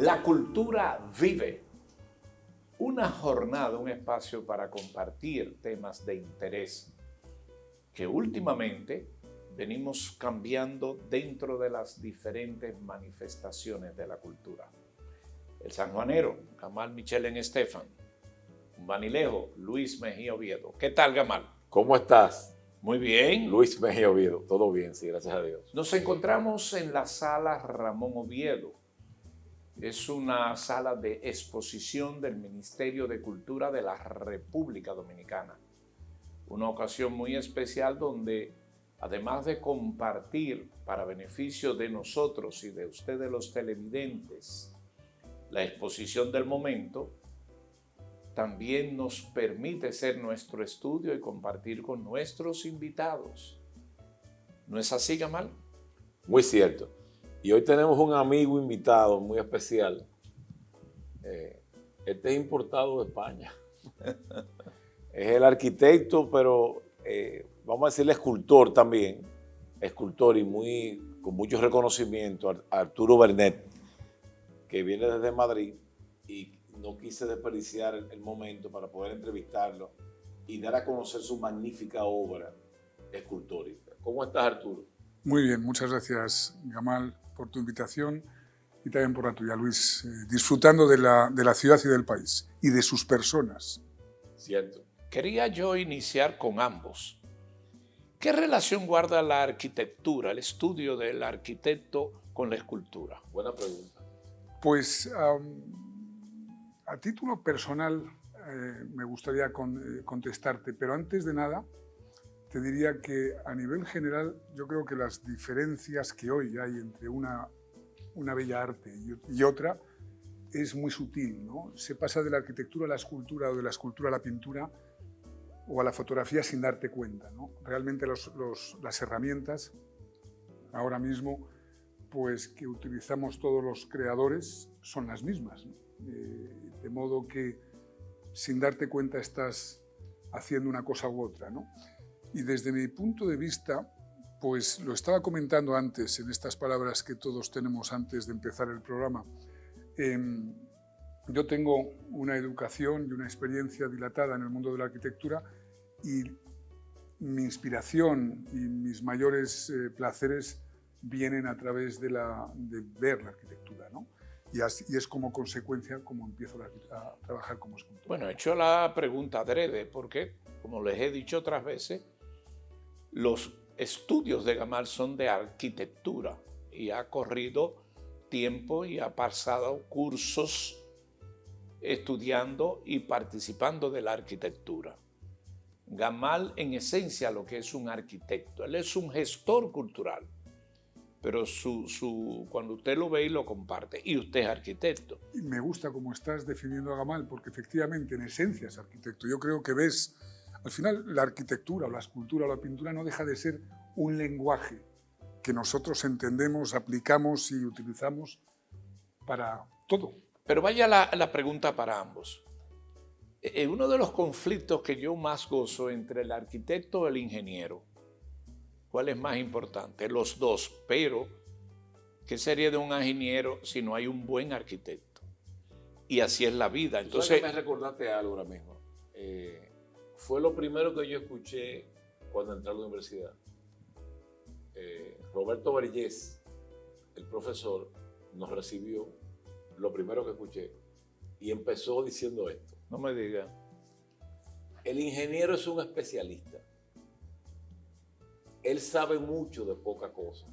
La cultura vive. Una jornada, un espacio para compartir temas de interés que últimamente venimos cambiando dentro de las diferentes manifestaciones de la cultura. El sanjuanero, Gamal Michelen Estefan. Un vanilejo, Luis Mejía Oviedo. ¿Qué tal, Gamal? ¿Cómo estás? Muy bien. Luis Mejía Oviedo. Todo bien, sí, gracias a Dios. Nos encontramos en la sala Ramón Oviedo. Es una sala de exposición del Ministerio de Cultura de la República Dominicana. Una ocasión muy especial donde, además de compartir para beneficio de nosotros y de ustedes los televidentes la exposición del momento, también nos permite ser nuestro estudio y compartir con nuestros invitados. ¿No es así, Gamal? Muy cierto. Y hoy tenemos un amigo invitado muy especial. Este es importado de España. Es el arquitecto, pero vamos a decirle escultor también. Escultor y con mucho reconocimiento, Arturo Bernet, que viene desde Madrid y no quise desperdiciar el momento para poder entrevistarlo y dar a conocer su magnífica obra escultórica. ¿Cómo estás, Arturo? Muy bien, muchas gracias, Gamal, por tu invitación y también por la tuya, Luis. Disfrutando de la ciudad y del país y de sus personas. Cierto. Quería yo iniciar con ambos. ¿Qué relación guarda la arquitectura, el estudio del arquitecto con la escultura? Buena pregunta. Pues a título personal me gustaría contestarte, pero antes de nada te diría que a nivel general yo creo que las diferencias que hoy hay entre una bella arte y otra es muy sutil, ¿no? Se pasa de la arquitectura a la escultura o de la escultura a la pintura o a la fotografía sin darte cuenta, ¿no? Realmente las herramientas ahora mismo pues, que utilizamos todos los creadores son las mismas, ¿no? De modo que sin darte cuenta estás haciendo una cosa u otra, ¿no? Y desde mi punto de vista, pues lo estaba comentando antes en estas palabras que todos tenemos antes de empezar el programa. Yo tengo una educación y una experiencia dilatada en el mundo de la arquitectura y mi inspiración y mis mayores placeres vienen a través de ver la arquitectura, ¿no? Y es como consecuencia como empiezo a trabajar como escultor. Bueno, he hecho la pregunta adrede porque, como les he dicho otras veces, los estudios de Gamal son de arquitectura y ha corrido tiempo y ha pasado cursos estudiando y participando de la arquitectura. Gamal, en esencia, lo que es un arquitecto, él es un gestor cultural, pero cuando usted lo ve y lo comparte, y usted es arquitecto. Y me gusta cómo estás definiendo a Gamal, porque efectivamente, en esencia, es arquitecto. Yo creo que ves, al final, la arquitectura, o la escultura, o la pintura no deja de ser un lenguaje que nosotros entendemos, aplicamos y utilizamos para todo. Pero vaya la pregunta para ambos. Uno de los conflictos que yo más gozo entre el arquitecto y el ingeniero, ¿cuál es más importante? Los dos, pero ¿qué sería de un ingeniero si no hay un buen arquitecto? Y así es la vida. Entonces, me recordaste algo ahora mismo. Fue lo primero que yo escuché cuando entré a la universidad. Roberto Vergés, el profesor, nos recibió, lo primero que escuché, y empezó diciendo esto. no me diga. El ingeniero es un especialista. Él sabe mucho de poca cosa.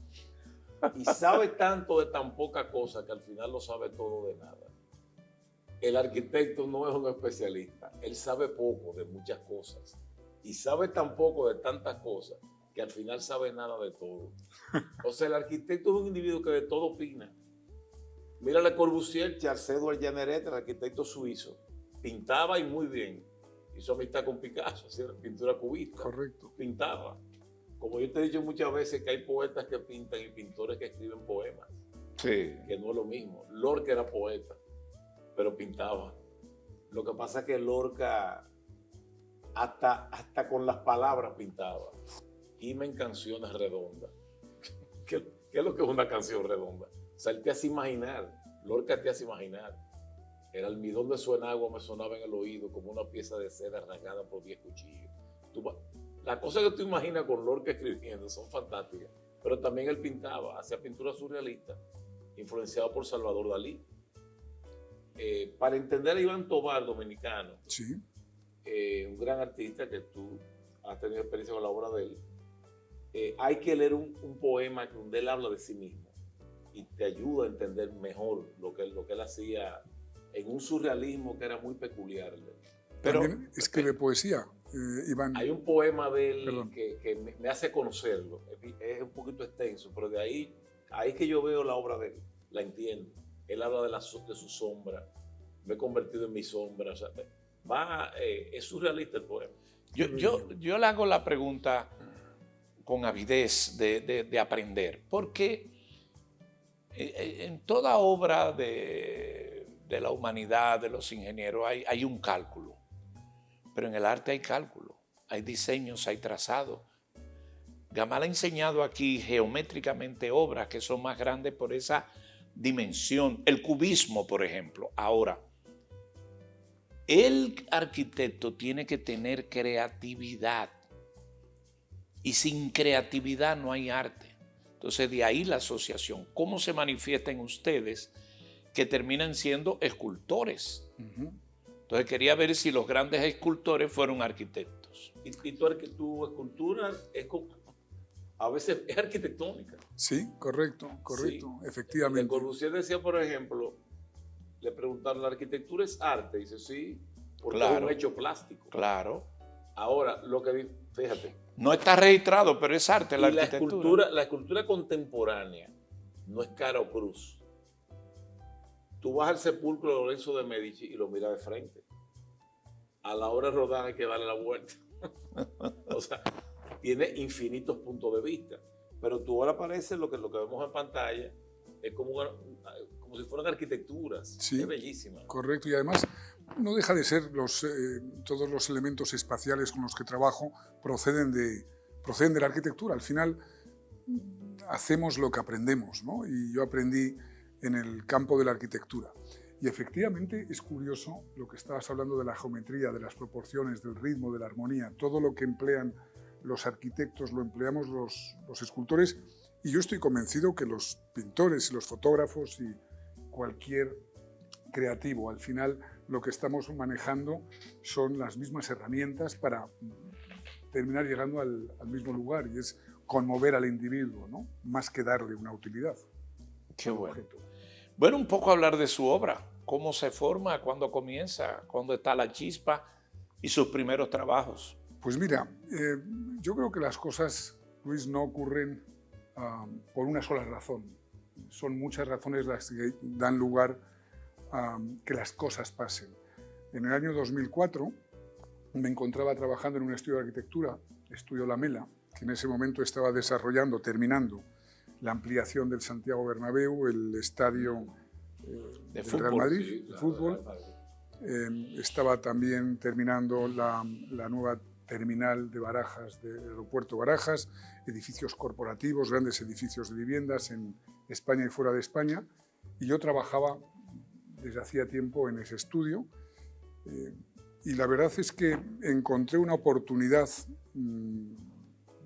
Y sabe tanto de tan poca cosa que al final lo sabe todo de nada. El arquitecto no es un especialista. Él sabe poco de muchas cosas. Y sabe tan poco de tantas cosas que al final sabe nada de todo. O sea, el arquitecto es un individuo que de todo opina. Mira Le Corbusier, Charles-Édouard Jeanneret, el arquitecto suizo. Pintaba y muy bien. Hizo amistad con Picasso, hacía pintura cubista. Correcto. Pintaba. Como yo te he dicho muchas veces que hay poetas que pintan y pintores que escriben poemas. Sí. Que no es lo mismo. Lorca era poeta, pero pintaba. Lo que pasa es que Lorca hasta con las palabras pintaba. Gime en canciones redondas. ¿Qué es lo que es una canción redonda? O sea, él te hace imaginar Lorca te hace imaginar. El almidón de su enagua me sonaba en el oído como una pieza de seda arrancada por 10 cuchillos. Las cosas que tú imaginas con Lorca escribiendo son fantásticas. Pero también él pintaba, hacía pintura surrealista, influenciado por Salvador Dalí. Para entender a Iván Tovar, dominicano, Sí. Un gran artista que tú has tenido experiencia con la obra de él, hay que leer un poema donde él habla de sí mismo y te ayuda a entender mejor lo que él hacía en un surrealismo que era muy peculiar. Pero también escribe poesía, Iván. Hay un poema de él Perdón. que me hace conocerlo. Es un poquito extenso, pero de ahí que yo veo la obra de él, la entiendo. Él habla de su sombra. Me he convertido en mi sombra. O sea, es surrealista el poema. Yo le hago la pregunta con avidez de aprender, porque en toda obra de la humanidad, de los ingenieros, hay un cálculo. Pero en el arte hay cálculo, hay diseños, hay trazados. Gamal ha enseñado aquí geométricamente obras que son más grandes por esa dimensión. El cubismo, por ejemplo. Ahora, el arquitecto tiene que tener creatividad. Y sin creatividad no hay arte. Entonces, de ahí la asociación. ¿Cómo se manifiesta en ustedes que terminan siendo escultores? Uh-huh. Entonces quería ver si los grandes escultores fueron arquitectos. Y tu escultura a veces es arquitectónica. Sí, correcto, Sí. efectivamente. Le Corbusier decía, por ejemplo, le preguntaron, ¿la arquitectura es arte? Dice, sí, porque es un hecho plástico. Claro. Ahora, fíjate. No está registrado, pero es arte la Y arquitectura. la escultura contemporánea no es Caro Cruz. Tú vas al sepulcro de Lorenzo de Medici y lo miras de frente. A la hora de rodar hay que darle la vuelta. O sea, tiene infinitos puntos de vista. Pero tú ahora parece lo que vemos en pantalla, es como si fueran arquitecturas. Sí, es bellísima. Correcto, y además no deja de ser todos los elementos espaciales con los que trabajo proceden de la arquitectura. Al final hacemos lo que aprendemos, ¿no? Y yo aprendí en el campo de la arquitectura. Y efectivamente es curioso lo que estabas hablando de la geometría, de las proporciones, del ritmo, de la armonía. Todo lo que emplean los arquitectos lo empleamos los escultores, y yo estoy convencido que los pintores y los fotógrafos y cualquier creativo, al final lo que estamos manejando son las mismas herramientas para terminar llegando al mismo lugar, y es conmover al individuo, ¿no? Más que darle una utilidad. Qué bueno. Bueno, un poco hablar de su obra, cómo se forma, cuándo comienza, cuándo está la chispa y sus primeros trabajos. Pues mira, yo creo que las cosas, Luis, no ocurren por una sola razón. Son muchas razones las que dan lugar a que las cosas pasen. En el año 2004 me encontraba trabajando en un estudio de arquitectura, Estudio La Mela, que en ese momento estaba terminando la ampliación del Santiago Bernabéu, el estadio de del Real Madrid, sí, de fútbol. Estaba también terminando la nueva terminal de Barajas, del aeropuerto Barajas, edificios corporativos, grandes edificios de viviendas en España y fuera de España. Y yo trabajaba desde hacía tiempo en ese estudio. Y la verdad es que encontré una oportunidad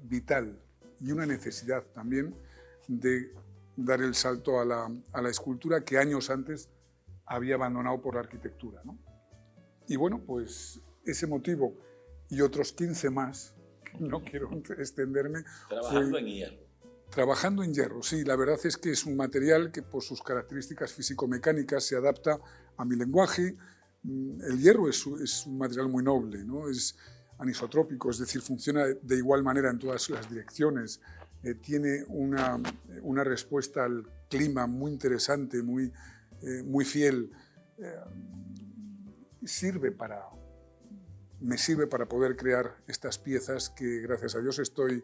vital y una necesidad también de dar el salto a la escultura que años antes había abandonado por la arquitectura, ¿no? Y bueno, pues ese motivo y otros 15 más, no quiero extenderme. Trabajando en hierro. Trabajando en hierro, sí. La verdad es que es un material que por sus características físico-mecánicas se adapta a mi lenguaje. El hierro es un material muy noble, ¿no? Es anisotrópico, es decir, funciona de igual manera en todas las direcciones. Tiene una respuesta al clima muy interesante, muy fiel. Me sirve para poder crear estas piezas que, gracias a Dios, estoy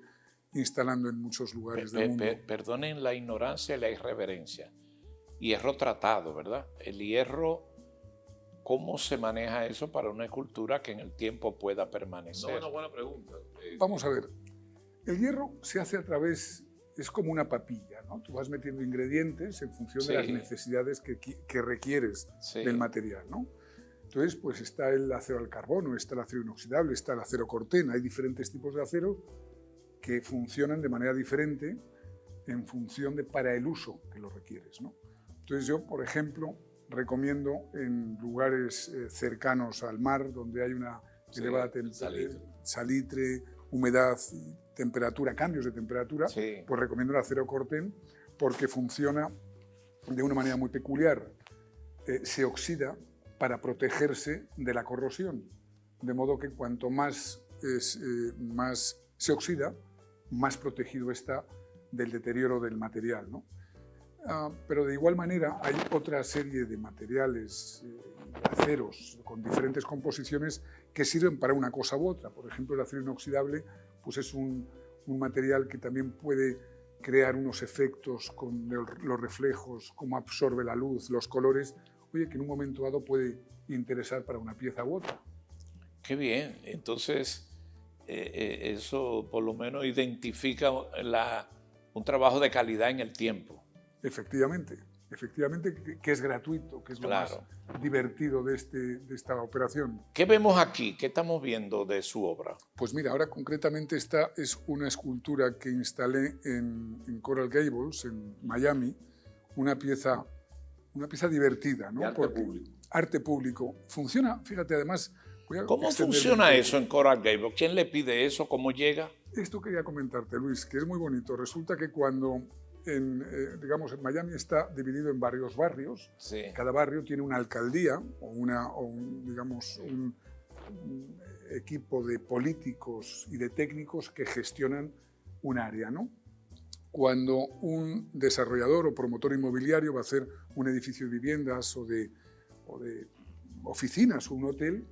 instalando en muchos lugares del mundo. Perdonen la ignorancia y la irreverencia. Hierro tratado, ¿verdad? El hierro, ¿cómo se maneja eso para una escultura que en el tiempo pueda permanecer? No, una buena pregunta. Vamos a ver. El hierro se hace a través es como una papilla, ¿no? Tú vas metiendo ingredientes en función de las necesidades que requieres del material, ¿no? Entonces, pues está el acero al carbono, está el acero inoxidable, está el acero corten. Hay diferentes tipos de acero que funcionan de manera diferente en función de para el uso que lo requieres, ¿no? Entonces yo, por ejemplo, recomiendo en lugares cercanos al mar, donde hay una elevada salitre, humedad, temperatura, cambios de temperatura, pues recomiendo el acero corten porque funciona de una manera muy peculiar. Se oxida para protegerse de la corrosión, de modo que cuanto más se oxida, más protegido está del deterioro del material, ¿no? Pero de igual manera hay otra serie de materiales, aceros con diferentes composiciones que sirven para una cosa u otra. Por ejemplo, el acero inoxidable pues es un material que también puede crear unos efectos con los reflejos, cómo absorbe la luz, los colores, oye, que en un momento dado puede interesar para una pieza u otra. Qué bien. Entonces, eso por lo menos identifica un trabajo de calidad en el tiempo. Efectivamente, que es gratuito, que es lo más divertido de esta operación. ¿Qué vemos aquí? ¿Qué estamos viendo de su obra? Pues mira, ahora concretamente esta es una escultura que instalé en Coral Gables, en Miami, una pieza divertida, ¿no? De arte público. Arte público. Funciona, fíjate, además... ¿Cómo funciona eso en Coral Gables? ¿Quién le pide eso? ¿Cómo llega? Esto quería comentarte, Luis, que es muy bonito. Resulta que cuando... digamos, en Miami está dividido en varios barrios. Sí. Cada barrio tiene una alcaldía o un equipo de políticos y de técnicos que gestionan un área, ¿no? Cuando un desarrollador o promotor inmobiliario va a hacer un edificio de viviendas o de oficinas o un hotel,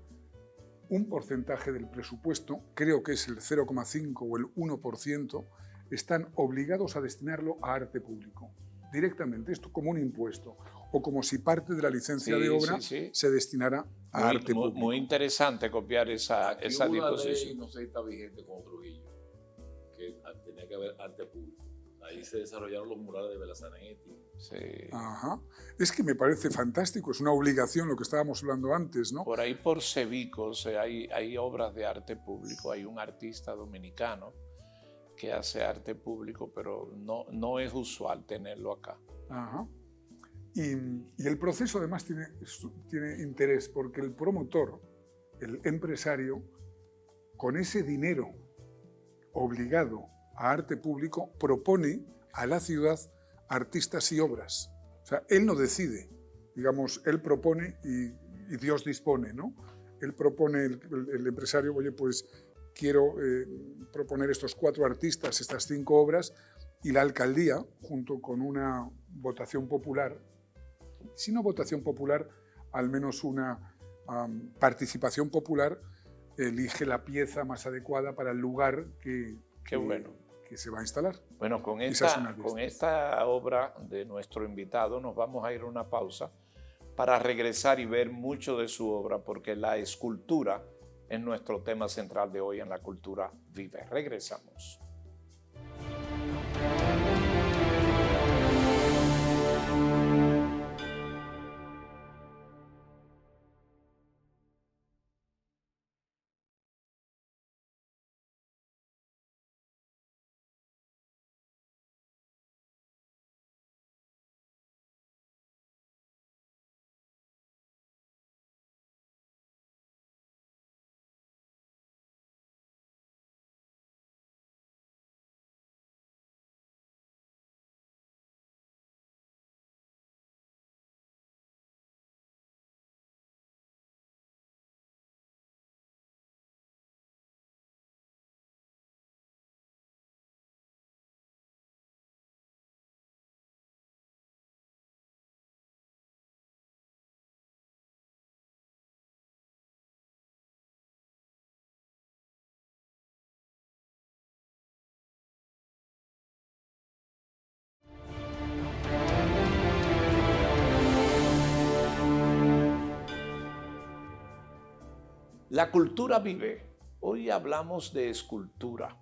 un porcentaje del presupuesto, creo que es el 0,5 o el 1%, están obligados a destinarlo a arte público, directamente, esto como un impuesto, o como si parte de la licencia de obra se destinara a arte público. Muy interesante copiar esa disposición. Ley, no sé si está vigente con Trujillo, que tenía que haber arte público. Ahí se desarrollaron los murales de Belazanetti. Sí. Ajá. Es que me parece fantástico, es una obligación lo que estábamos hablando antes, ¿no? Por ahí por Cebicos hay obras de arte público, hay un artista dominicano que hace arte público, pero no es usual tenerlo acá. Ajá. Y el proceso además tiene interés porque el promotor, el empresario, con ese dinero obligado a arte público, propone a la ciudad artistas y obras. O sea, él no decide, digamos, él propone y Dios dispone, ¿no? Él propone, el empresario, oye, pues quiero proponer estos 4 artistas, estas 5 obras, y la alcaldía, junto con una votación popular, si no votación popular, al menos una participación popular, elige la pieza más adecuada para el lugar que se va a instalar. Bueno, con esta obra de nuestro invitado nos vamos a ir a una pausa para regresar y ver mucho de su obra, porque la escultura es nuestro tema central de hoy en La Cultura Vive. Regresamos. La cultura vive. Hoy hablamos de escultura.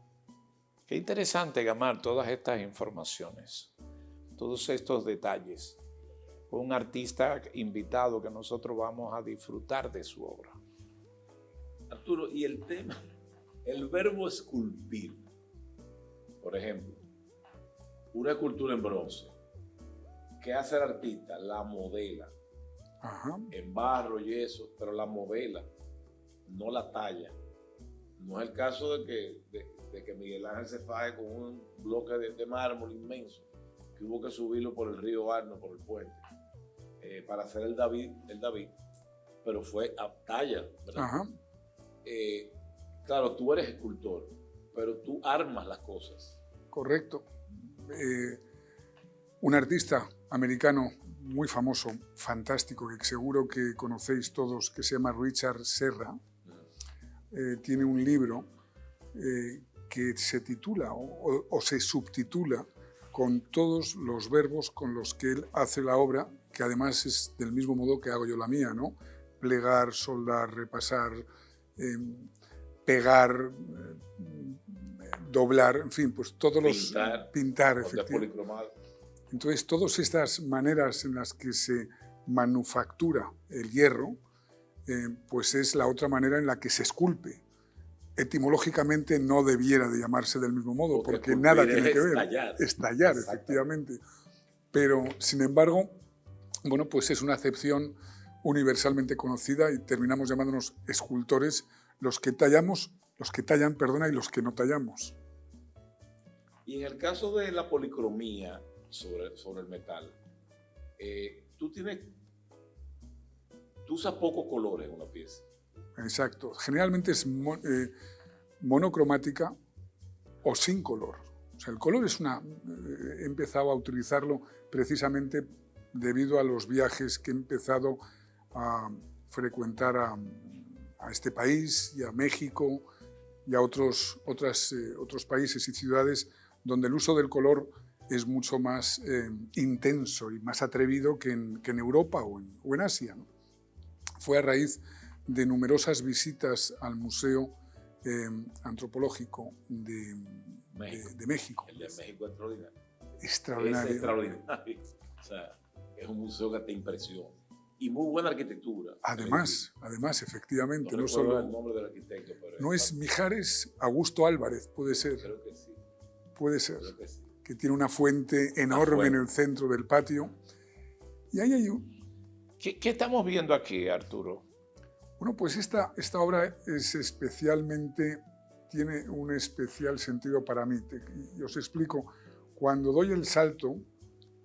Qué interesante, Gamar, todas estas informaciones, todos estos detalles. Un artista invitado que nosotros vamos a disfrutar de su obra. Arturo, y el tema, el verbo esculpir, por ejemplo, una escultura en bronce, ¿qué hace el artista? La modela. Ajá. En barro y eso, pero la modela, no la talla. No es el caso de que Miguel Ángel se faje con un bloque de mármol inmenso, que hubo que subirlo por el río Arno, por el puente, para hacer el David, pero fue a talla, ¿verdad? Ajá. Claro, tú eres escultor, pero tú armas las cosas. Correcto. Un artista americano muy famoso, fantástico, que seguro que conocéis todos, que se llama Richard Serra, tiene un libro que se titula o se subtitula con todos los verbos con los que él hace la obra, que además es del mismo modo que hago yo la mía, ¿no? Plegar, soldar, repasar, pegar, doblar, en fin, pues todos pintar, efectivamente. Entonces, todas estas maneras en las que se manufactura el hierro, pues es la otra manera en la que se esculpe. Etimológicamente no debiera de llamarse del mismo modo, porque nada tiene que ver. Estallar, efectivamente. Pero, sin embargo, bueno, pues es una acepción universalmente conocida y terminamos llamándonos escultores los que tallan, y los que no tallamos. Y en el caso de la policromía sobre el metal, tú usas pocos colores en una pieza. Exacto. Generalmente es monocromática o sin color. O sea, el color he empezado a utilizarlo precisamente debido a los viajes que he empezado a frecuentar a este país y a México y a otros países y ciudades donde el uso del color es mucho más intenso y más atrevido que en Europa o en Asia, ¿no? Fue a raíz de numerosas visitas al Museo Antropológico de México. El de México es extraordinario. Extraordinario. Es extraordinario. O sea, es un museo que te impresiona. Y muy buena arquitectura. Además, efectivamente. No solo el nombre del arquitecto. Pero no es Mijares Augusto Álvarez, puede ser. Creo que sí. Puede ser. Creo que sí. Que tiene una fuente enorme en el centro del patio. Y ahí hay ¿Qué estamos viendo aquí, Arturo? Bueno, pues esta obra tiene un especial sentido para mí. Y os explico. Cuando doy el salto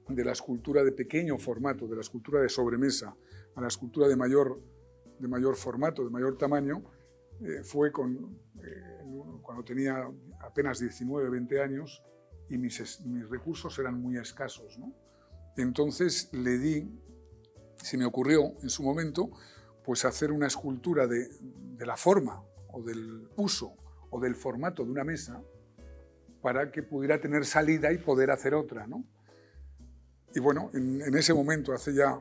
de la escultura de pequeño formato, de la escultura de sobremesa, a la escultura de mayor formato, de mayor tamaño, fue cuando tenía apenas 19, 20 años y mis recursos eran muy escasos, ¿no? Entonces se me ocurrió en su momento, pues hacer una escultura de la forma o del uso o del formato de una mesa para que pudiera tener salida y poder hacer otra, ¿no? Y bueno, en ese momento, hace ya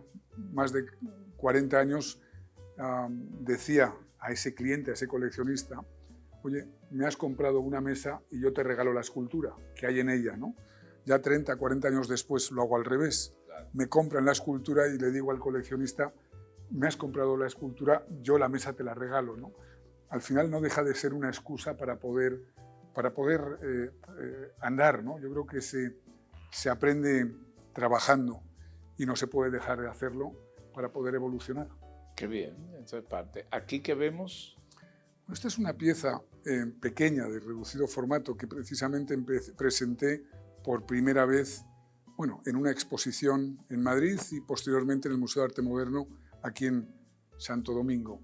más de 40 años, decía a ese cliente, a ese coleccionista, oye, me has comprado una mesa y yo te regalo la escultura que hay en ella, ¿no? Ya 30, 40 años después lo hago al revés. Claro. Me compran la escultura y le digo al coleccionista, me has comprado la escultura, yo la mesa te la regalo, ¿no? Al final no deja de ser una excusa para poder andar, ¿no? Yo creo que se aprende trabajando y no se puede dejar de hacerlo para poder evolucionar. Qué bien, esa es parte. ¿Aquí qué vemos? Esta es una pieza pequeña, de reducido formato, que precisamente presenté por primera vez, bueno, en una exposición en Madrid y posteriormente en el Museo de Arte Moderno aquí en Santo Domingo.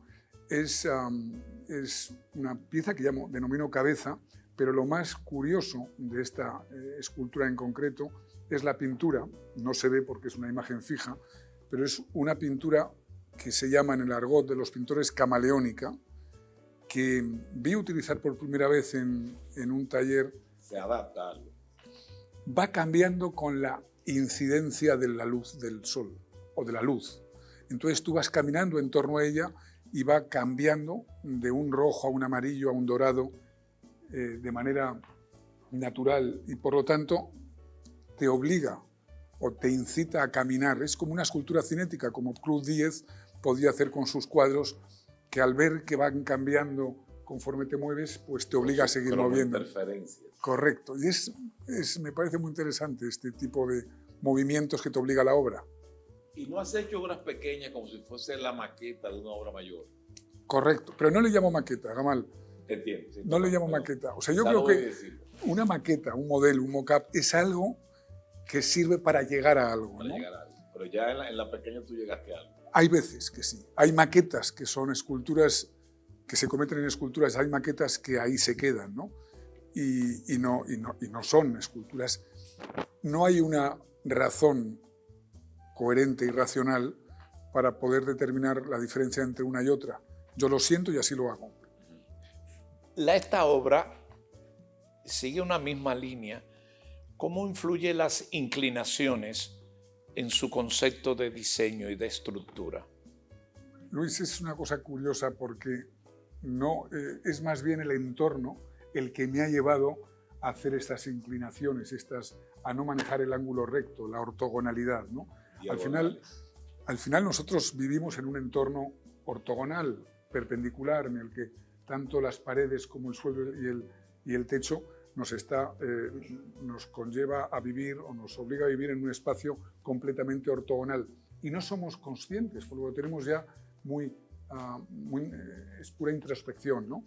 Es una pieza que denomino cabeza, pero lo más curioso de esta escultura en concreto es la pintura. No se ve porque es una imagen fija, pero es una pintura que se llama en el argot de los pintores camaleónica, que vi utilizar por primera vez en un taller. Se adapta a algo. Va cambiando con la incidencia de la luz del sol o de la luz. Entonces tú vas caminando en torno a ella y va cambiando de un rojo a un amarillo a un dorado de manera natural y por lo tanto te obliga o te incita a caminar. Es como una escultura cinética, como Cruz Díez podía hacer con sus cuadros, que al ver que van cambiando conforme te mueves, pues te obliga a seguir moviendo. Interferencias. Correcto. Y me parece muy interesante este tipo de movimientos que te obliga la obra. Y no has hecho obras pequeñas como si fuese la maqueta de una obra mayor. Correcto. Pero no le llamo maqueta, Gamal. Entiendo. Sí, no le llamo maqueta. O sea, yo creo que una maqueta, un modelo, un mock-up, es algo que sirve para llegar a algo. Para llegar a algo. Pero ya en la pequeña tú llegaste a algo. Hay veces que sí. Hay maquetas que son esculturas, que se cometen en esculturas. Hay maquetas que ahí se quedan, ¿no? Y no son esculturas. No hay una razón coherente y racional para poder determinar la diferencia entre una y otra. Yo lo siento y así lo hago. Esta obra sigue una misma línea. ¿Cómo influye las inclinaciones en su concepto de diseño y de estructura? Luis, es una cosa curiosa porque no, es más bien el entorno el que me ha llevado a hacer estas inclinaciones, a no manejar el ángulo recto, la ortogonalidad, ¿no? Al final nosotros vivimos en un entorno ortogonal, perpendicular, en el que tanto las paredes como el suelo y el techo nos conlleva a vivir o nos obliga a vivir en un espacio completamente ortogonal. Y no somos conscientes, porque lo tenemos ya es pura introspección, ¿no?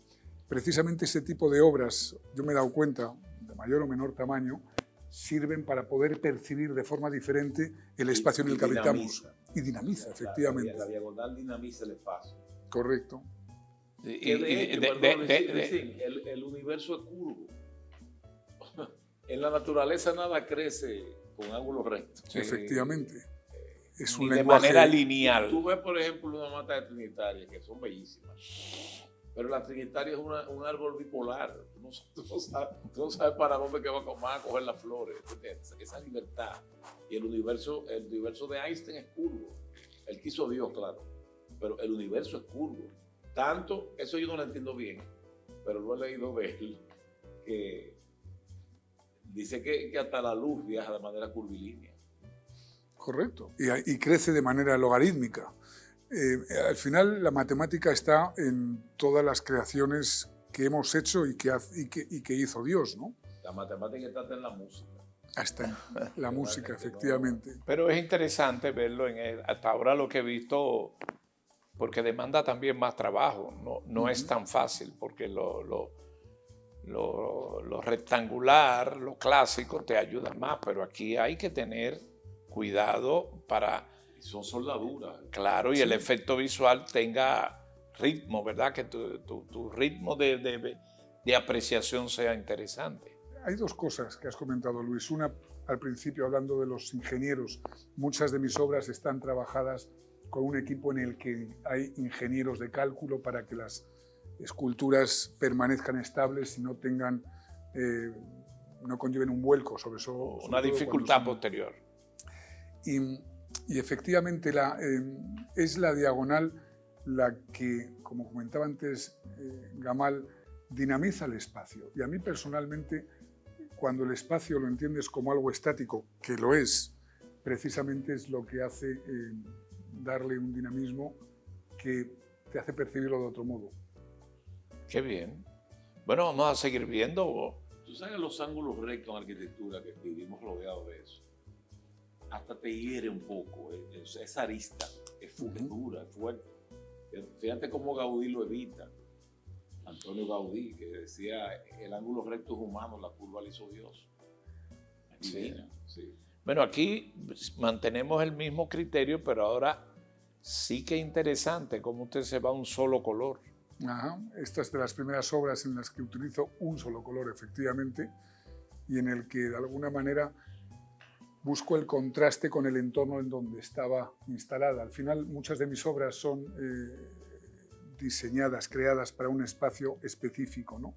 Precisamente este tipo de obras, yo me he dado cuenta, de mayor o menor tamaño, sirven para poder percibir de forma diferente el espacio en el que habitamos. Y dinamiza, efectivamente. La diagonal dinamiza el espacio. Correcto. El universo es curvo. En la naturaleza nada crece con ángulo recto. Efectivamente. Es un de lenguaje manera lineal. Tú ves, por ejemplo, una mata de trinitarias que son bellísimas. Pero la trinitaria es un árbol bipolar. Tú no sabes para dónde que van a coger las flores. Esa libertad. Y el universo de Einstein es curvo. Él quiso Dios, claro. Pero el universo es curvo. Tanto, eso yo no lo entiendo bien, pero lo he leído de él, que dice que hasta la luz viaja de manera curvilínea. Correcto. Y crece de manera logarítmica. Al final, la matemática está en todas las creaciones que hemos hecho y que hizo Dios, ¿no? La matemática está en la música. Hasta en la música, efectivamente. Pero es interesante verlo hasta ahora lo que he visto, porque demanda también más trabajo. No es tan fácil, porque lo rectangular, lo clásico, te ayuda más, pero aquí hay que tener cuidado para... Son soldaduras. Claro, y el efecto visual tenga ritmo, ¿verdad? Que tu ritmo de apreciación sea interesante. Hay dos cosas que has comentado, Luis. Una, al principio, hablando de los ingenieros. Muchas de mis obras están trabajadas con un equipo en el que hay ingenieros de cálculo para que las esculturas permanezcan estables y no conlleven un vuelco, sobre una dificultad posterior. Y efectivamente es la diagonal la que, como comentaba antes Gamal, dinamiza el espacio. Y a mí personalmente, cuando el espacio lo entiendes como algo estático, que lo es, precisamente es lo que hace darle un dinamismo que te hace percibirlo de otro modo. Qué bien. Bueno, vamos a seguir viendo. Tú sabes los ángulos rectos en arquitectura, que vivimos rodeados de eso. Hasta te hiere un poco. Esa arista es dura, es fuerte. Fíjate cómo Gaudí lo evita. Antonio Gaudí, que decía, el ángulo recto es humano, la curva la hizo Dios. Es divina, sí. Bueno, aquí mantenemos el mismo criterio, pero ahora sí que es interesante cómo usted se va a un solo color. Ajá. Esta es de las primeras obras en las que utilizo un solo color, efectivamente, y en el que de alguna manera busco el contraste con el entorno en donde estaba instalada. Al final, muchas de mis obras son diseñadas, creadas para un espacio específico, ¿no?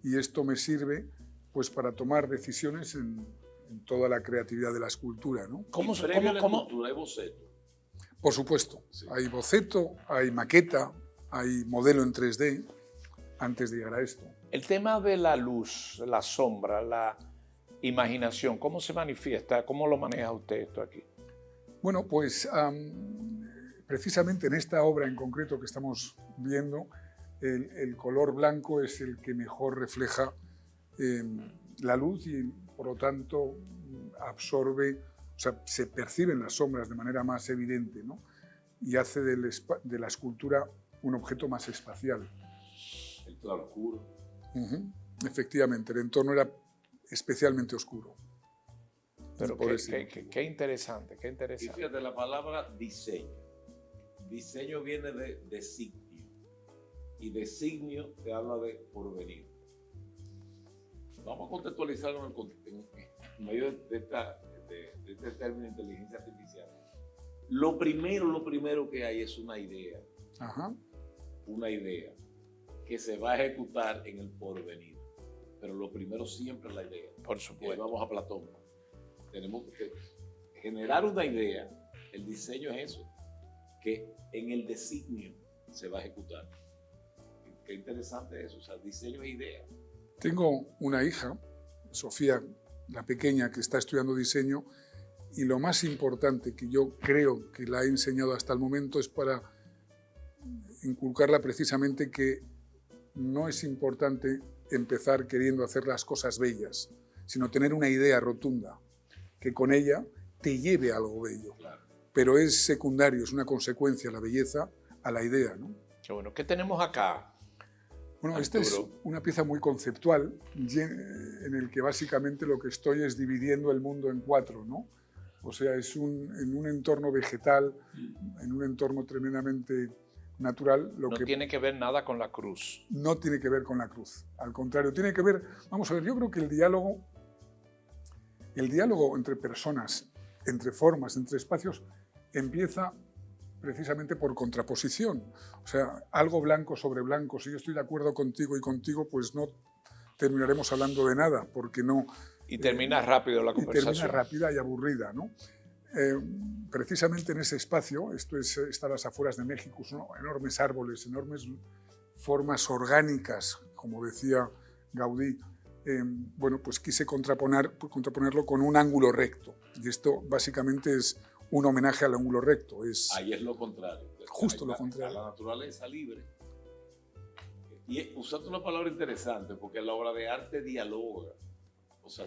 Y esto me sirve pues, para tomar decisiones en toda la creatividad de la escultura, ¿no? ¿Cómo hay boceto? Por supuesto. Sí. Hay boceto, hay maqueta, hay modelo en 3D, antes de llegar a esto. El tema de la luz, la sombra, la imaginación, ¿cómo se manifiesta? ¿Cómo lo maneja usted esto aquí? Bueno, pues precisamente en esta obra en concreto que estamos viendo, el color blanco es el que mejor refleja la luz y por lo tanto absorbe, o sea, se perciben las sombras de manera más evidente, ¿no? Y hace de la escultura un objeto más espacial. El claroscuro. Efectivamente, el entorno era especialmente oscuro. Pero qué interesante, qué Y interesante. fíjate, la palabra diseño. Diseño viene de designio. Y designio te habla de porvenir. Vamos a contextualizarlo en medio de este término de inteligencia artificial. Lo primero que hay es una idea. Ajá. Una idea que se va a ejecutar en el porvenir. Pero lo primero siempre es la idea. Por Y ahí supuesto. vamos a Platón. Tenemos que generar una idea. El diseño es eso, que en el designio se va a ejecutar. Qué interesante eso, o sea, diseño e idea. Tengo una hija, Sofía, la pequeña, que está estudiando diseño, y lo más importante que yo creo que la he enseñado hasta el momento es para inculcarla precisamente que no es importante empezar queriendo hacer las cosas bellas, sino tener una idea rotunda que con ella te lleve a algo bello. Claro. Pero es secundario, es una consecuencia la belleza a la idea, ¿no? Qué bueno. ¿Qué tenemos acá? Bueno, esta es una pieza muy conceptual en el que básicamente lo que estoy es dividiendo el mundo en cuatro, ¿no? O sea, es en un entorno vegetal, en un entorno tremendamente natural. No tiene que ver nada con la cruz. No tiene que ver con la cruz. Al contrario, tiene que ver... Vamos a ver, yo creo que el diálogo entre personas, entre formas, entre espacios, empieza precisamente por contraposición. O sea, algo blanco sobre blanco. Si yo estoy de acuerdo contigo y contigo, pues no terminaremos hablando de nada, porque no... Y termina rápido la conversación. Y termina rápida y aburrida, ¿no? Precisamente en ese espacio, está a las afueras de México, son enormes árboles, enormes formas orgánicas, como decía Gaudí. Bueno, pues quise contraponerlo con un ángulo recto. Y esto básicamente es un homenaje al ángulo recto. Ahí es lo contrario. Justo lo contrario. A la naturaleza libre. Y usaste una palabra interesante, porque la obra de arte dialoga. O sea,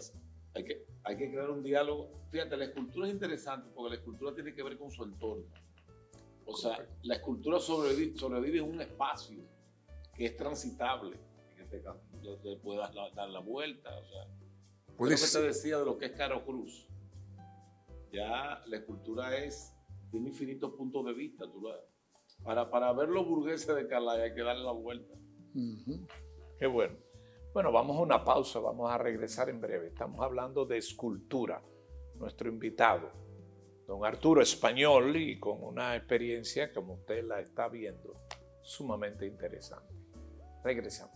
hay que crear un diálogo. Fíjate, la escultura es interesante porque la escultura tiene que ver con su entorno. O sea, la escultura sobrevive en un espacio que es transitable. En este caso, le puedes dar la vuelta. O sea, lo que te decía de lo que es Caro Cruz. Ya la escultura tiene infinitos puntos de vista. Para ver los burgueses de Carlyle hay que darle la vuelta. Qué bueno. Bueno, vamos a una pausa, vamos a regresar en breve. Estamos hablando de escultura. Nuestro invitado, don Arturo Español, y con una experiencia, como usted la está viendo, sumamente interesante. Regresamos.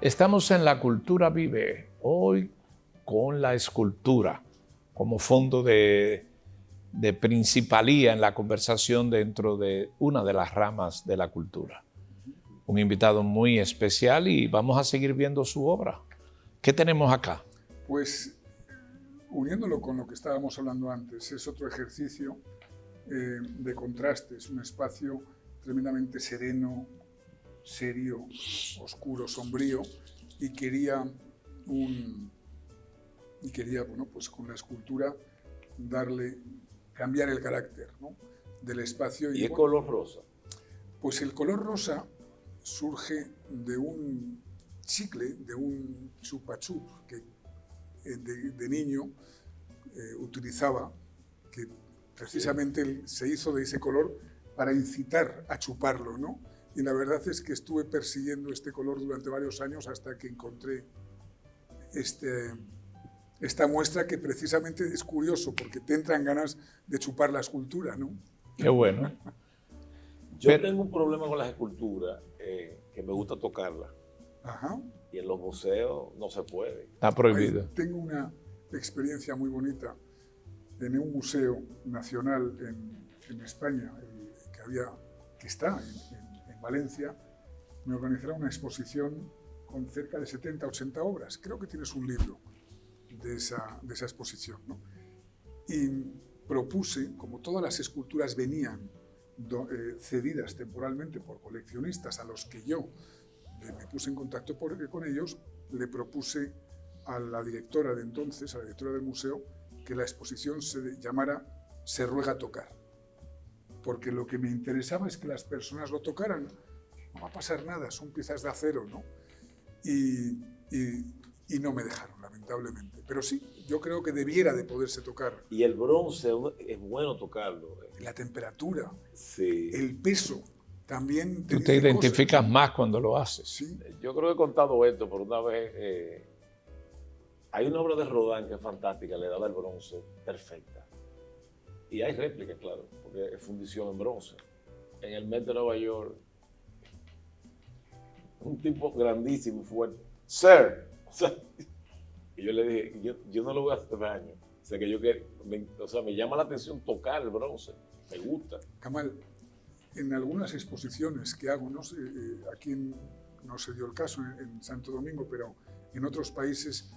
Estamos en La Cultura Vive, hoy con la escultura como fondo de principalía en la conversación dentro de una de las ramas de la cultura. Un invitado muy especial y vamos a seguir viendo su obra. ¿Qué tenemos acá? Pues uniéndolo con lo que estábamos hablando antes, es otro ejercicio de contraste, es un espacio tremendamente sereno, serio, oscuro, sombrío, y quería, bueno, pues con la escultura cambiar el carácter, ¿no?, del espacio. ¿Y es bueno, color rosa? Pues el color rosa surge de un chicle, de un chupa chup que de niño utilizaba, que precisamente se hizo de ese color para incitar a chuparlo, ¿no? Y la verdad es que estuve persiguiendo este color durante varios años hasta que encontré esta muestra, que precisamente es curioso porque te entran ganas de chupar la escultura, ¿no? Qué bueno. Yo tengo un problema con las esculturas, que me gusta tocarlas. Ajá. Y en los museos no se puede. Está prohibido. Ahí tengo una experiencia muy bonita en un museo nacional en España, que está en Valencia. Me organizaron una exposición con cerca de 70, 80 obras. Creo que tienes un libro de esa exposición, ¿no? Y propuse, como todas las esculturas venían cedidas temporalmente por coleccionistas a los que yo me puse en contacto con ellos, le propuse a la directora de entonces, a la directora del museo, que la exposición se llamara Se ruega tocar. Porque lo que me interesaba es que las personas lo tocaran. No va a pasar nada, son piezas de acero, ¿no? Y no me dejaron, lamentablemente. Pero sí, yo creo que debiera de poderse tocar. Y el bronce es bueno tocarlo. La temperatura, sí, el peso, también Tú te identificas cosas, ¿no?, más cuando lo haces. Sí. Yo creo que he contado esto por una vez. Hay una obra de Rodin que es fantástica, la edad del bronce, perfecta. Y hay réplicas, claro, porque es fundición en bronce. En el Met de Nueva York, un tipo grandísimo y fuerte. Sir, o sea, y yo le dije, yo no le voy a hacer daño. O sea, me llama la atención tocar el bronce, me gusta. Kamal, en algunas exposiciones que hago, no sé, aquí no se dio el caso en Santo Domingo, pero en otros países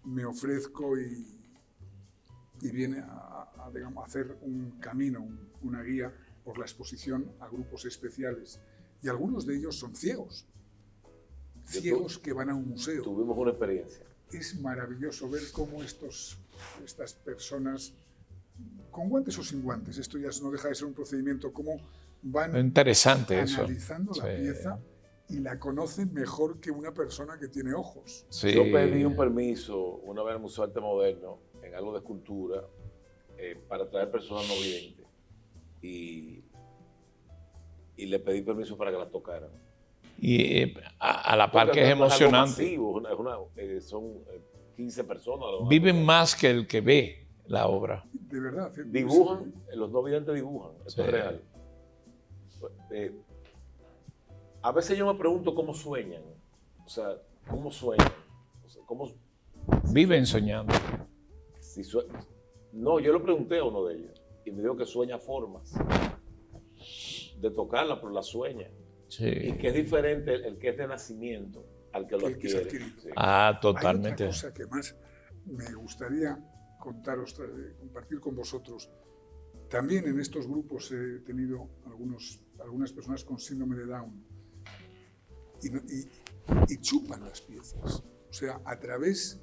me ofrezco y viene digamos, a hacer un camino, una guía por la exposición a grupos especiales. Y algunos de ellos son ciegos. Ciegos que van a un museo. Tuvimos una experiencia. Es maravilloso ver cómo estas personas, con guantes o sin guantes, esto ya no deja de ser un procedimiento, cómo van interesante analizando eso. la pieza y la conocen mejor que una persona que tiene ojos. Sí. Yo pedí un permiso una vez en el Museo de Arte Moderno, en algo de escultura, para traer personas no videntes. Y le pedí permiso para que la tocaran. Y a la par que es emocionante. Son 15 personas. Viven más que el que ve la obra. De verdad. Dibujan, los no videntes dibujan, esto Sí. es real. A veces yo me pregunto cómo sueñan. O sea, ¿cómo sueñan? O sea, Viven soñando. No, yo le pregunté a uno de ellos y me dijo que sueña formas de tocarla, pero la sueña. Sí. Y que es diferente el que es de nacimiento al que lo El que se adquiere. adquiere. Sí. Ah, totalmente. Hay otra cosa que más me gustaría compartir con vosotros. También en estos grupos he tenido algunas personas con síndrome de Down y chupan las piezas. O sea, a través,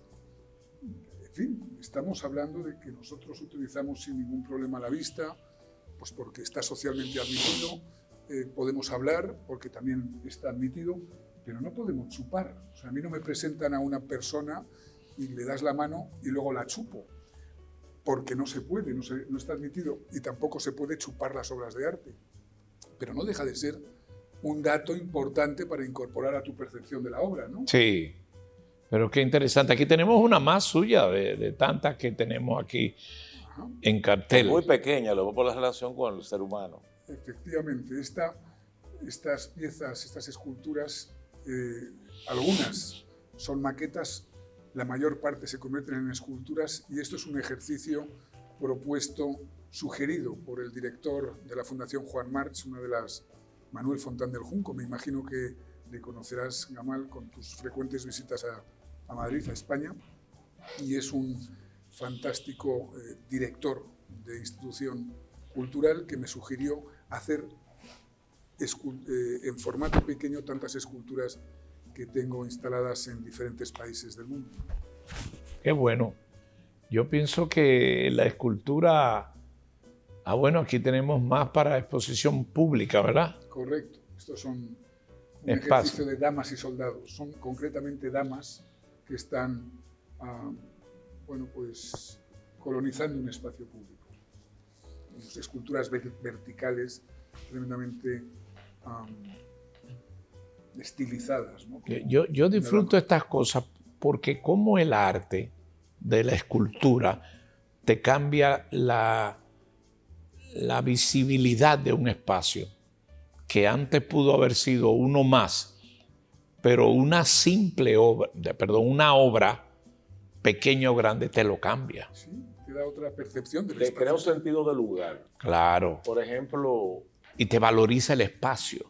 en fin, estamos hablando de que nosotros utilizamos sin ningún problema la vista, pues porque está socialmente admitido, podemos hablar porque también está admitido, pero no podemos chupar. O sea, a mí no me presentan a una persona y le das la mano y luego la chupo, porque no se puede, no está admitido, y tampoco se puede chupar las obras de arte. Pero no deja de ser un dato importante para incorporar a tu percepción de la obra, ¿no? Sí, pero qué interesante. Aquí tenemos una más suya de tantas que tenemos aquí en cartel. Muy pequeña, luego por la relación con el ser humano. Efectivamente, estas piezas, estas esculturas, algunas son maquetas, la mayor parte se convierten en esculturas, y esto es un ejercicio propuesto, sugerido por el director de la Fundación Juan March, una de las, Manuel Fontán del Junco. Me imagino que le conocerás, Gamal, con tus frecuentes visitas a Madrid, a España, y es un fantástico director de institución cultural que me sugirió hacer en formato pequeño tantas esculturas que tengo instaladas en diferentes países del mundo. Qué bueno. Yo pienso que la escultura... bueno, aquí tenemos más para exposición pública, ¿verdad? Correcto. Estos son un Espacio. ejercicio de damas y soldados. Son concretamente damas que están, bueno, pues, colonizando un espacio público. Esculturas verticales tremendamente estilizadas, ¿no? Yo disfruto estas cosas porque como el arte de la escultura te cambia la visibilidad de un espacio que antes pudo haber sido uno más, pero una simple obra, una obra pequeña o grande te lo cambia. Sí, te da otra percepción del Te espacio. crea un sentido de lugar. Claro. Por ejemplo, Y te valoriza el espacio.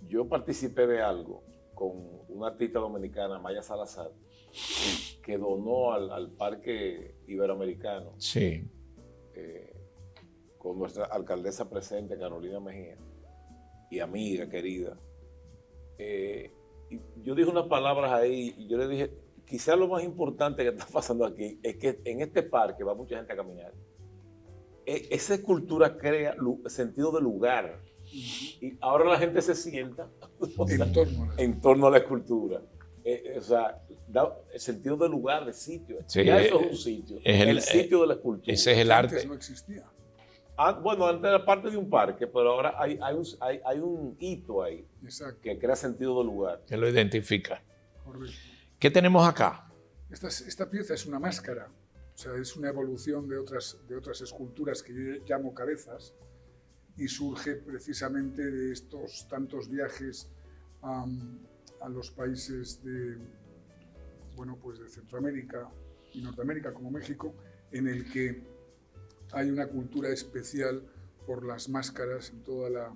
yo participé de algo con una artista dominicana, Maya Salazar, que donó al Parque Iberoamericano, Sí. con nuestra alcaldesa presente, Carolina Mejía, y amiga querida. Y yo dije unas palabras ahí, y yo le dije, quizás lo más importante que está pasando aquí es que en este parque va mucha gente a caminar. Esa escultura crea sentido de lugar. Y ahora la gente se sienta en torno a la escultura. O sea, da el sentido de lugar, de sitio. Sí, ya eso es un sitio. El sitio de la escultura. Ese es el arte. Antes no existía. Bueno, antes era parte de un parque, pero ahora hay un hito ahí. Exacto. Que crea sentido de lugar. Que lo identifica. Correcto. ¿Qué tenemos acá? Esta pieza es una máscara. O sea, es una evolución de otras esculturas que yo llamo cabezas y surge precisamente de estos tantos viajes a los países de Centroamérica y Norteamérica, como México, en el que hay una cultura especial por las máscaras en toda la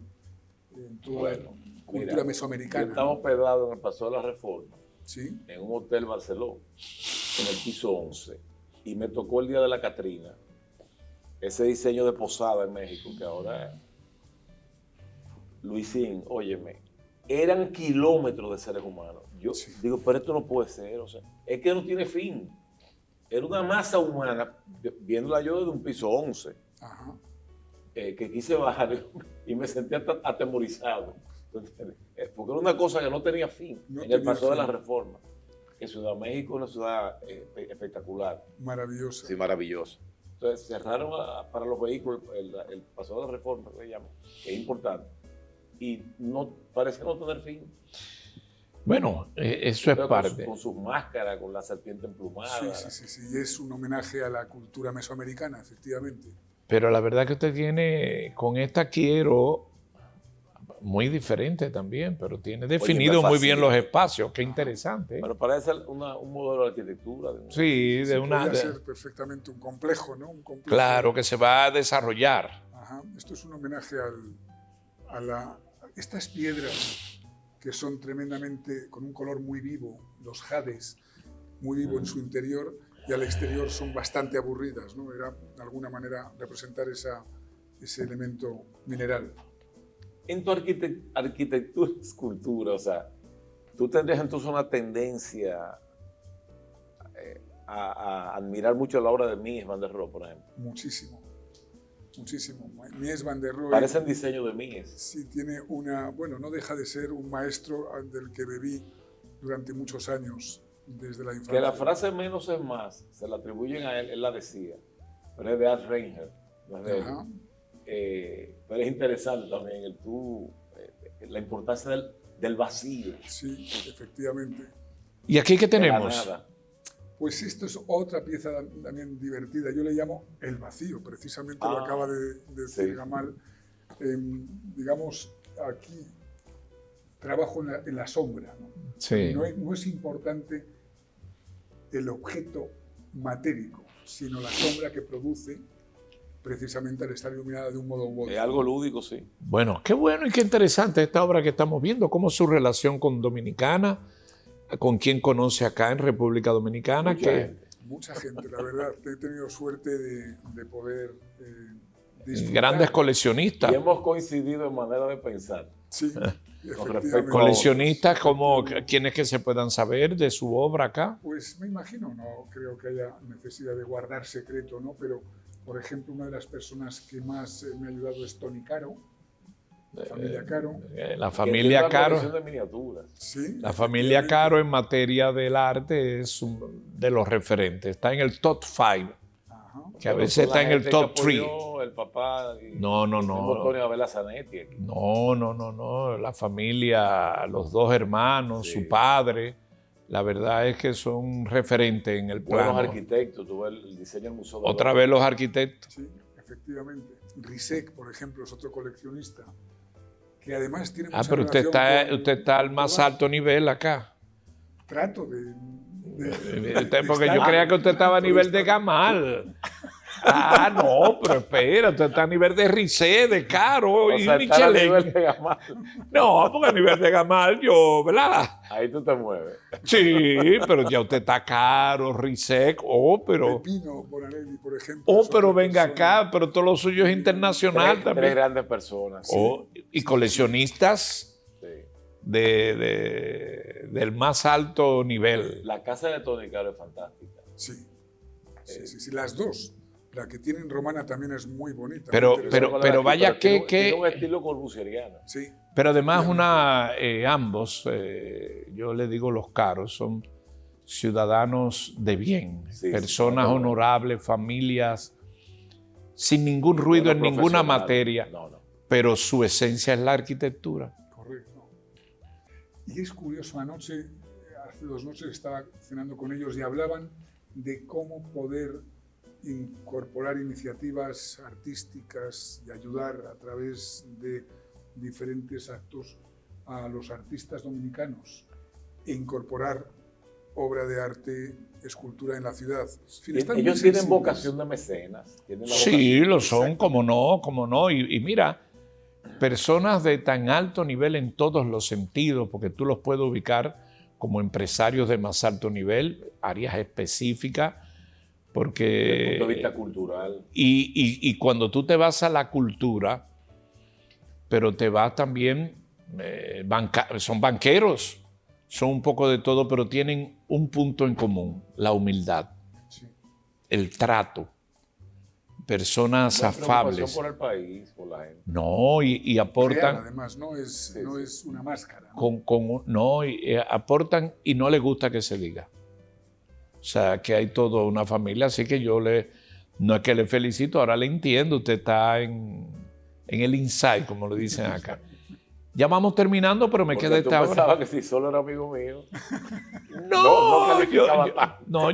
cultura mesoamericana. Yo estaba hospedado en el Paseo de la Reforma, ¿sí? en un hotel Barceló, en el piso 11, y me tocó el día de la Catrina, ese diseño de posada en México, que ahora Luisín, óyeme, eran kilómetros de seres humanos. Yo digo, pero esto no puede ser, o sea, es que no tiene fin. Era una masa humana, viéndola yo desde un piso 11, que quise bajar y me sentí atemorizado. Porque era una cosa que no tenía fin en el Paseo de la Reforma. Que Ciudad de México es una ciudad espectacular. Maravillosa. Sí, maravillosa. Entonces cerraron para los vehículos el Paseo de la Reforma, que se llama, que es importante. Y parece no tener fin. Bueno, eso es parte. Con sus máscaras, con la serpiente emplumada. Sí. Y es un homenaje a la cultura mesoamericana, efectivamente. Pero la verdad que usted tiene, con esta quiero, muy diferente también, pero tiene definido muy bien los espacios. Qué interesante. Pero parece un modelo de arquitectura. Sí, podría ser perfectamente un complejo, ¿no? Un complejo. Claro, que se va a desarrollar. Esto es un homenaje a estas piedras que son tremendamente, con un color muy vivo, los jades, muy vivo en su interior, y al exterior son bastante aburridas, ¿no? Era de alguna manera representar ese elemento mineral. En tu arquitectura, escultura, o sea, tú tendrías entonces una tendencia a admirar mucho la obra de Mies van der Rohe, por ejemplo. Muchísimo. Mies van der Rohe. Parece el diseño de Mies. Sí, tiene no deja de ser un maestro del que bebí durante muchos años, desde la infancia. Que la frase menos es más, se la atribuyen a él la decía, pero es de Art Reinger, no es de él. Pero es interesante también la importancia del vacío. Sí, efectivamente. ¿Y aquí qué tenemos? Pues esto es otra pieza también divertida. Yo le llamo el vacío, precisamente lo acaba de decir Gamal. Digamos, aquí trabajo en la sombra, ¿no? Sí. No es importante el objeto matérico, sino la sombra que produce precisamente al estar iluminada de un modo u otro. Es algo lúdico, sí. Bueno y qué interesante esta obra que estamos viendo, cómo su relación con Dominicana, con quien conoce acá en República Dominicana. Mucha gente, la verdad. He tenido suerte de poder disfrutar. Grandes coleccionistas. Y hemos coincidido en manera de pensar. Sí, efectivamente. Coleccionistas como quienes que se puedan saber de su obra acá. Pues me imagino, no creo que haya necesidad de guardar secreto, ¿no? Pero, por ejemplo, una de las personas que más me ha ayudado es Tony Caro, la familia Caro. La familia Caro. De miniaturas. Sí, La familia Caro en materia del arte es de los referentes. Está en el top 5. Que a veces está en el top 3. El papá y No. Antonio Abela Zanetti aquí. No. La familia, los dos hermanos, Sí. su padre, la verdad es que son referentes en el plano. Buenos arquitectos, tuve el diseño del Museo de Otra vez los arquitectos. Sí, efectivamente. Risek, por ejemplo, es otro coleccionista que además tiene mucha Pero usted relación con está al más toda- alto nivel acá. Trato de Porque yo estar- creía que usted estaba a trato de nivel de estar- Gamal. No, pero espera, usted está a nivel de Risset, de Caro O y sea, está a nivel Michelin. de Gamal. No, porque a nivel de Gamal yo, ¿verdad? Ahí tú te mueves. Sí, pero ya usted está Caro, Risset, pero Pepino Bonanelli, por ejemplo. es pero otra venga persona. acá, pero todo lo suyo es internacional Tres también. grandes personas. Y coleccionistas Sí. del más alto nivel. La casa de Tony Caro es fantástica. Sí. Sí, las dos. La que tiene en Romana también es muy bonita. Pero- muy interesante. pero vaya tiene, que- tiene un estilo corbusieriano. Sí, Pero además ambos, yo le digo los Caros, son ciudadanos de bien, Sí, personas sí, honorables, familias, sin ningún ruido Buenos en ninguna profesionales. materia, No. pero su esencia es la arquitectura. correcto. Y es curioso, anoche, hace 2 noches estaba cenando con ellos y hablaban de cómo poder incorporar iniciativas artísticas y ayudar a través de diferentes actos a los artistas dominicanos e incorporar obra de arte, escultura en la ciudad. En fin, están muy Ellos tienen sensibles. vocación de mecenas. Tienen la Sí, vocación. lo son, como no. Y mira, personas de tan alto nivel en todos los sentidos, porque tú los puedes ubicar como empresarios de más alto nivel, áreas específicas, porque... Desde el punto de vista cultural. Y cuando tú te vas a la cultura, pero te vas también, son banqueros, son un poco de todo, pero tienen un punto en común, la humildad, Sí. el trato, personas La preocupación afables. por el país, por la gente. No, y Real, aportan, además, no es una máscara. ¿no? aportan y no les gusta que se diga. O sea, que hay toda una familia, así que no es que le felicito, ahora le entiendo, usted está en el inside, como lo dicen acá. Ya vamos terminando, pero me Porque queda tú esta pensabas hora. que si solo era amigo mío. No, calificaba tanto.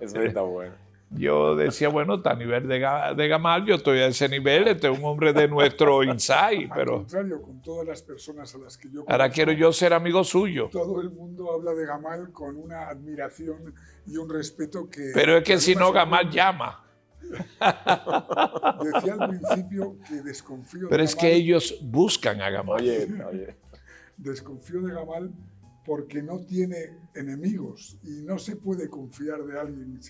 Eso está bueno. yo decía, bueno, está a nivel de Gamal, yo estoy a ese nivel, este es un hombre de nuestro inside, Al pero contrario, con todas las personas a las que yo ahora conozco, quiero yo ser amigo suyo. todo el mundo habla de Gamal con una admiración y un respeto que... Pero es que si no, además Gamal llama. Decía al principio que desconfío Pero de es Gamal, que ellos buscan a Gamal. Oye. desconfío de Gamal porque no tiene enemigos y no se puede confiar de alguien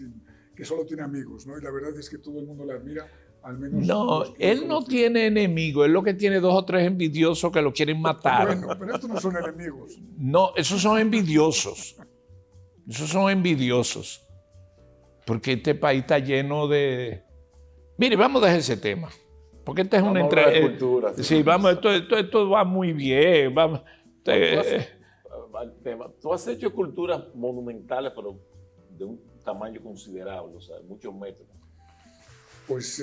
que solo tiene amigos, ¿no? Y la verdad es que todo el mundo le admira, al menos... No, los que yo él no conozco. tiene enemigos, él lo que tiene 2 o 3 envidiosos que lo quieren matar. Bueno, pero estos no son enemigos. No, esos son envidiosos. Esos son envidiosos. Porque este país está lleno de... Mire, vamos a dejar ese tema. Porque esta es una Vamos a hablar de entrevista. cultura, Sí, vamos, esto va muy bien. Vamos. Tú has hecho esculturas monumentales, pero de un tamaño considerable, o sea, muchos metros. Pues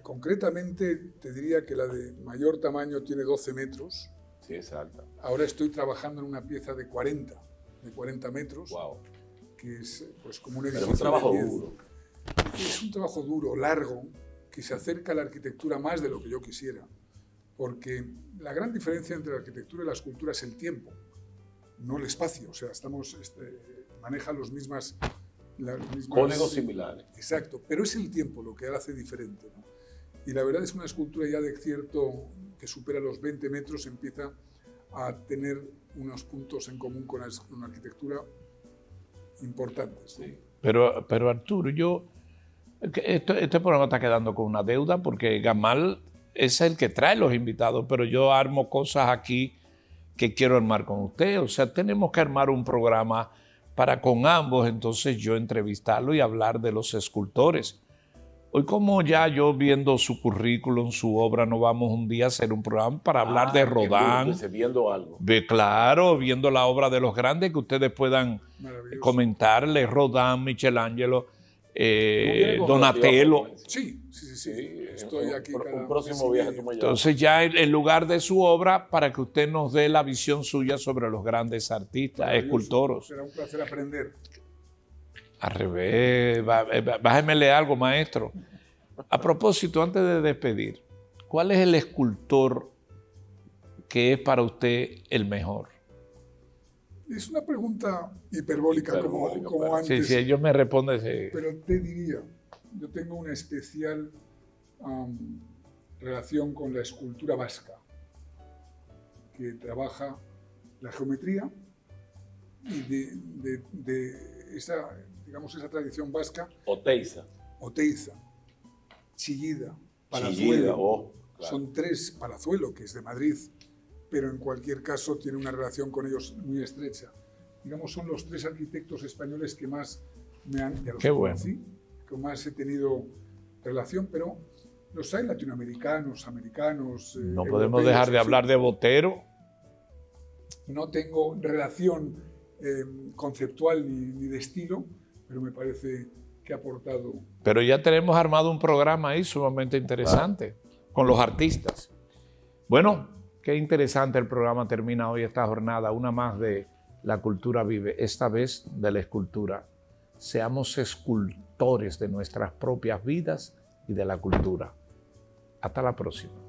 concretamente te diría que la de mayor tamaño tiene 12 metros. Sí, exacto. Ahora estoy trabajando en una pieza de 40 metros, Wow. que es pues como un Pero edificio es un trabajo de 10. duro. Es un trabajo duro, largo, que se acerca a la arquitectura más de lo que yo quisiera. Porque la gran diferencia entre la arquitectura y la escultura es el tiempo, no el espacio. O sea, maneja las mismas... Códigos similares. Exacto, pero es el tiempo lo que la hace diferente, ¿no? Y la verdad es una escultura ya de cierto que supera los 20 metros, empieza a tener unos puntos en común con la arquitectura importantes. ¿no? Sí. Pero Arturo, este programa está quedando con una deuda porque Gamal es el que trae los invitados, pero yo armo cosas aquí que quiero armar con usted. O sea, tenemos que armar un programa para con ambos, entonces yo entrevistarlo y hablar de los escultores. Hoy, como ya yo viendo su currículum, su obra, no vamos un día a hacer un programa para hablar de Rodin. Viendo algo. Claro, viendo la obra de los grandes que ustedes puedan comentarle, Rodin, Michelangelo, Donatello. Sí. Estoy aquí. Un próximo viaje tú me llamas. Entonces ya en lugar de su obra, para que usted nos dé la visión suya sobre los grandes artistas, escultores. Será un placer aprender. Al revés, bájemele algo, maestro. A propósito, antes de despedir, ¿cuál es el escultor que es para usted el mejor? Es una pregunta hiperbólica como antes. Sí, ellos me responden. Sí. Pero te diría, yo tengo una especial relación con la escultura vasca, que trabaja la geometría y de esa tradición vasca. Oteiza, Chillida, Palazuelo. claro. Son 3, Palazuelo, que es de Madrid, pero en cualquier caso tiene una relación con ellos muy estrecha. Digamos, son los 3 arquitectos españoles que más me han... Qué bueno. Que más he tenido relación, pero los hay latinoamericanos, americanos... No podemos dejar de hablar de Botero. No tengo relación conceptual ni de estilo, pero me parece que ha aportado... Pero ya tenemos armado un programa ahí sumamente interesante con los artistas. Bueno, qué interesante el programa. Termina hoy esta jornada, una más de La Cultura Vive, esta vez de la escultura. Seamos escultores de nuestras propias vidas y de la cultura. Hasta la próxima.